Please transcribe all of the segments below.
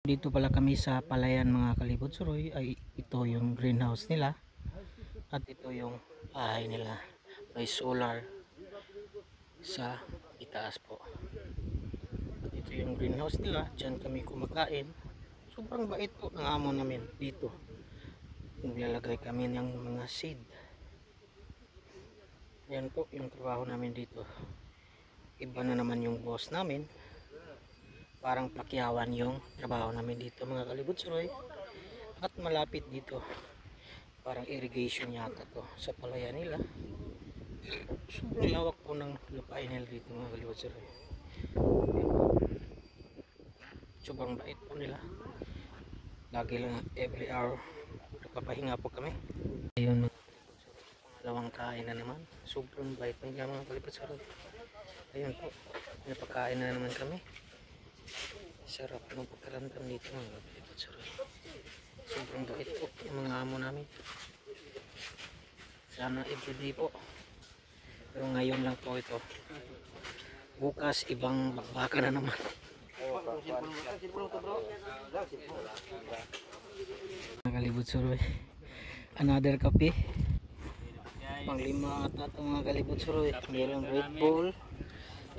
Dito pala kami sa palayan mga kalibot suroy. Ay ito yung greenhouse nila at ito yung bahay nila, may solar sa itaas po. At ito yung greenhouse nila, dyan kami kumakain. Sobrang bait po ng amo namin dito. Naglalagay kami ng mga seed. Yan po yung trabaho namin dito. Iba na naman yung boss namin, parang pakyawan yung trabaho namin dito mga kalibot suroy. At malapit dito, parang irrigation yata to sa palayan nila. Sobrang lawak po ng lupain nila dito mga kalibot suroy. Sobrang bait po nila, lagi lang every hour nagpapahinga po kami. Ayun mga kalibot suroy, pangalawang kain na naman. Sobrang bait po nila mga kalibot suroy. Ayun po, napakain na naman kami. Sarap ng pagkaramdam dito mga kalibot suroy. Sobrang bait po yung mga amo namin. Sana everyday po, pero ngayon lang po ito. Bukas ibang bakbaka na naman. Mga kalibot suroy, another kape, pang 5 ata ito mga kalibot suroy. Mayroong Red Bull,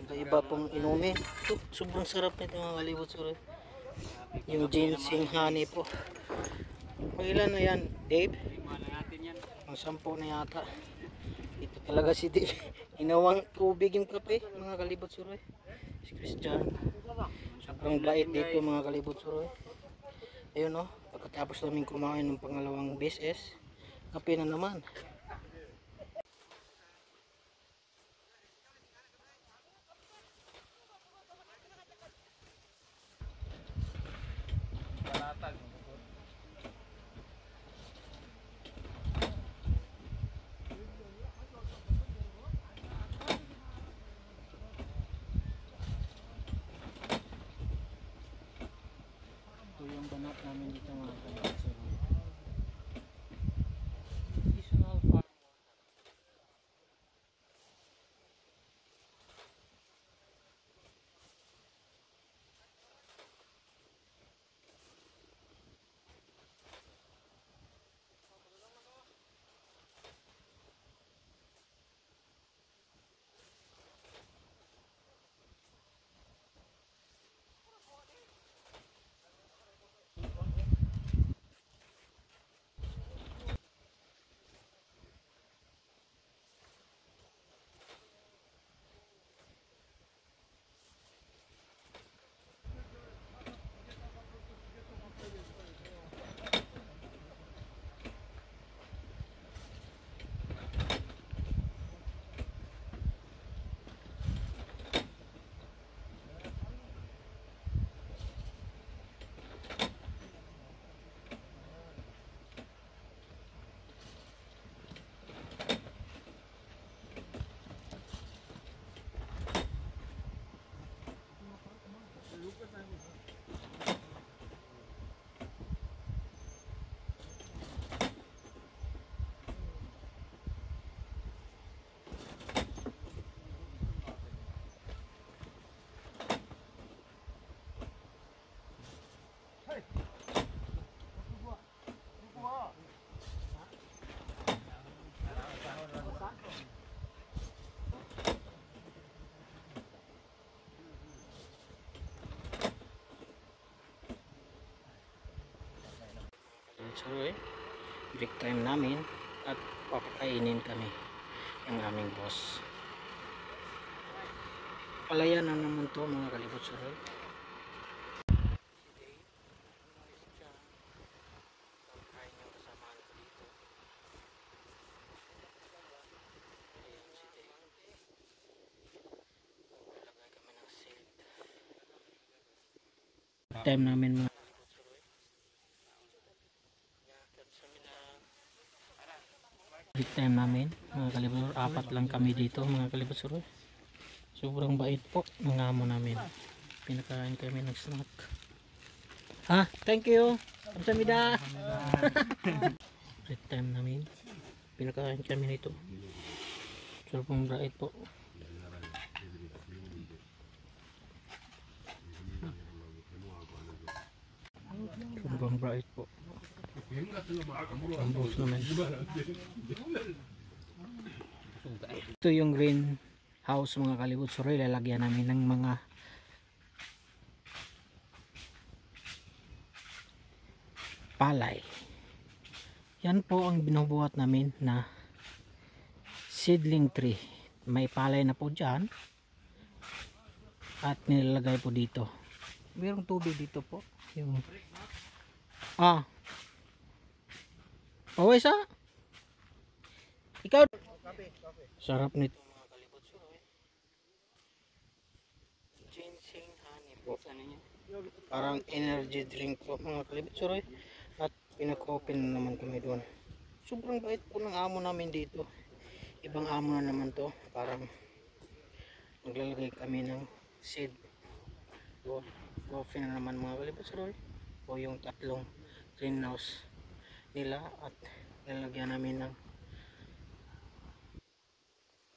iba-iba pong inumin. Sobrang sarap nito mga kalibot suroy. Yung ginseng honey po. Ilan na yan Dave? Ang 10 na yata. Ito talaga si Dave. Inawang tubig yung kape mga kalibot suroy. Si Christian, sobrang bait dito mga kalibot suroy. Ayun o, pagkatapos namin kumain ng pangalawang beses, kape na naman. Ito yung banat namin dito mga kalibot suroy. Seasonal farm. Suroy, break time namin at papakainin kami ng aming boss. Palayan na naman to mga kalibot suroy. Time namin mga break time namin mga kalibot, 4 lang kami dito mga kalibot suroy. Sobrang bait po ng amo namin, pinakain kami ng snack. Thank you kamsamida. Break time namin, pinakain kami nito. Sobrang bait po. bright po. Ang boss naman. Ito yung greenhouse mga kalibutsuroy. Lalagyan namin ng mga palay. Yan po ang binubuhat namin na seedling tree. May palay na po dyan at nilalagay po dito. Mayroong tubig dito po. Yung Pawis ikaw. Sarap nito mga kalibutsuroy. Ginseng honey po. Parang energy drink po mga kalibutsuroy. At pinaka-open na naman kami doon. Sobrang bait po ng amo namin dito. Ibang amo na naman to. Parang maglalagay kami ng seed. Coffee na naman mga kalibutsuroy. O yung tatlong greenhouse nila at lalagyan namin ng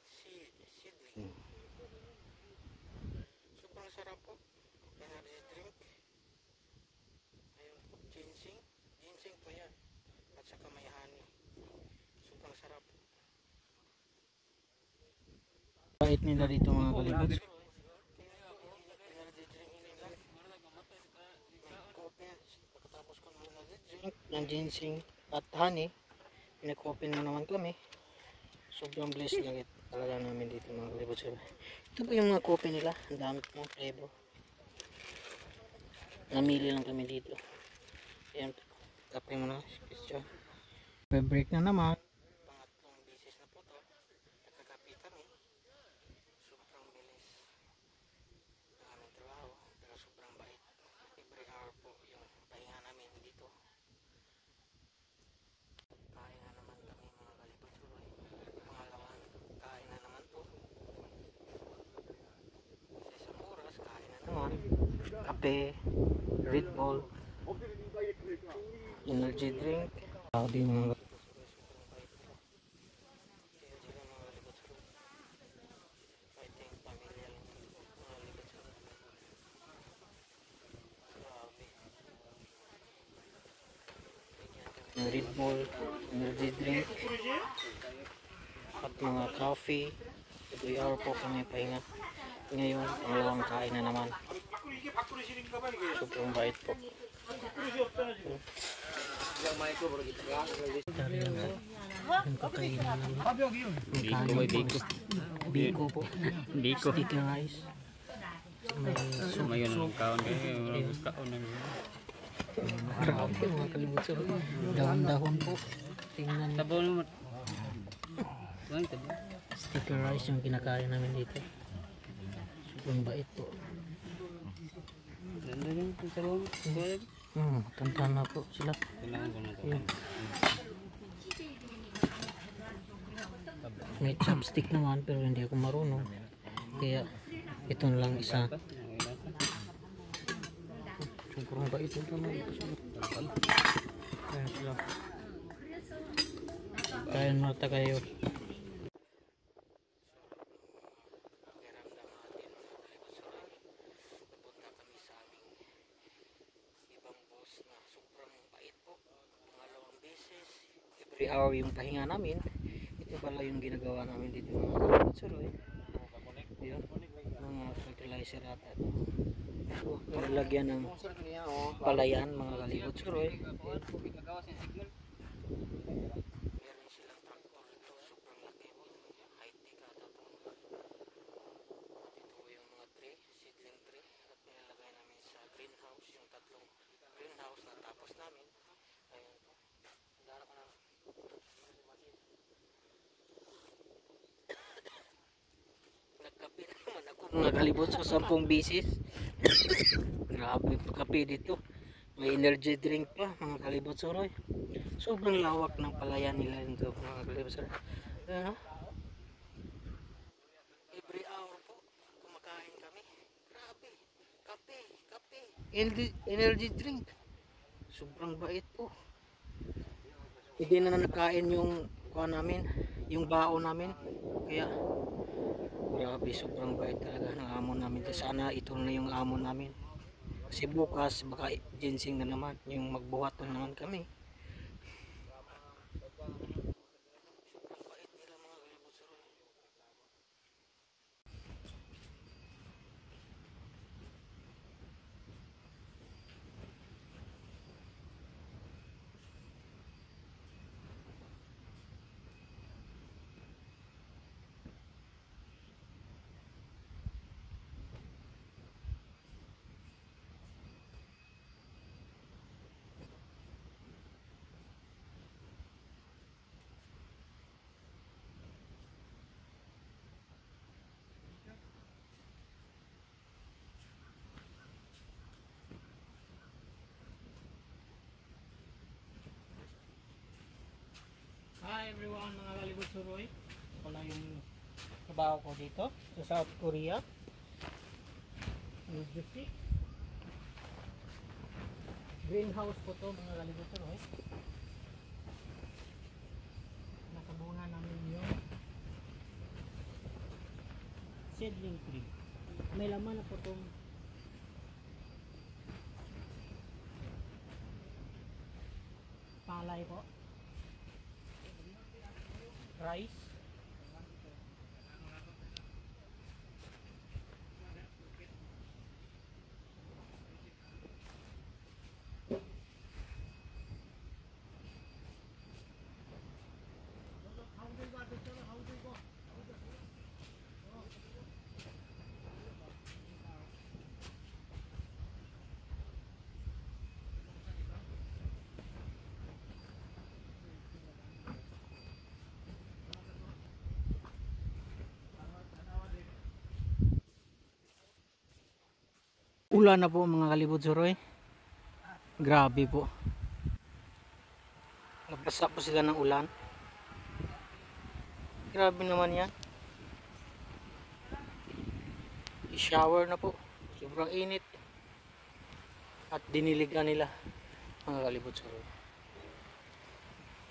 seedling. Sobrang sarap po. Energy drink. Ayun po, ginseng. Ginseng po yan. At saka may honey. Sobrang sarap. Bait nila dito mga kalibutsuroy. Pagkatapos ko naman drink ng ginseng at honey, pinag-open na naman kami. Sobrang blessed lang talaga namin dito mga kalibutsuroy. Ito po yung mga coffee nila. Ang dami pong flavor. Namili lang kami dito. Ayan po. Kape mo na. Break na naman. Pangatlong beses na po to. Nagkakape kami. Sobrang bilis. Ang aming trabaho. Pero sobrang bait. Every hour po yung pahinga namin dito. Kain na naman kami mga kalibutsuroy. Pangalawang kain na naman po. Sa isang oras kain na naman. Kape, Red Bull, energy drink. Di mga Red Bull, energy drink at mga coffee. 2 hour po kami pahinga. Ngayon, pangalawang kain na naman. Sobrang bait po. Ang kakainin namin. Biko po. Sticky rice. May kaon kayo, kaon na. Grabe mga kalibutsuroy. Dahon-dahon po. Tingnan. Tabaw naman. Sticky rice yung kinakain namin dito. Sobrang bait po. Tanda na po sila. May chopstick naman pero hindi ako marunong. Kaya ito na lang isa. Sobrang bait ito naman. Kaya sila. Kaya mata kayo. Every hour yung pahinga namin. Ito pala yung ginagawa namin dito mga kalibutsuroy. Yun, mga fertilizer ata. So, nilagyan ng palayan mga kalibutsuroy. Meron silang traktor ito. Sobrang laki po. High-tech ata po. Ito yung mga tray, seedling tray. At nilalagay namin sa greenhouse. Yung tatlong greenhouse na tapos namin. Ayun po. Dara ka na. Nagkape na naman ako mga kalibutsuroy sa 10 bisis. Grabe kape dito. May energy drink pa mga kalibutsuroy. Sobrang lawak ng palayan nila dito mga kalibutsuroy. Every hour po kumakain kami. Grabe. Kape. Energy drink. Sobrang bait po. Hindi na nakain yung kuha namin, yung baon namin. Kaya grabe, sobrang bait talaga ng amo namin. Sana ito na yung amo namin. Kasi bukas baka ginseng na naman, yung magbuhat na naman kami. Ang bait nila mga kalibutsuro. Hi everyone mga kalibutsuroy. Ako na yung trabaho ko dito sa South Korea. Greenhouse po to mga kalibutsuroy. Nakabunga namin yung seedling tree. May laman na po itong palay po. Rice. Ulan na po mga kalibutsuroy. Grabe po. Nabasa po sila ng ulan. Grabe naman yan. I-shower na po. Sobrang init. At diniligan nila mga kalibutsuroy.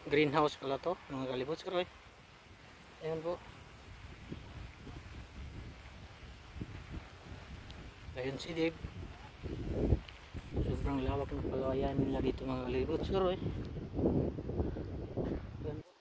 Greenhouse pala to mga kalibutsuroy. Ayan po. Ayun si Dave. Sobrang lawak ng palayan nila dito mga kalibutsuroy. Ayan po.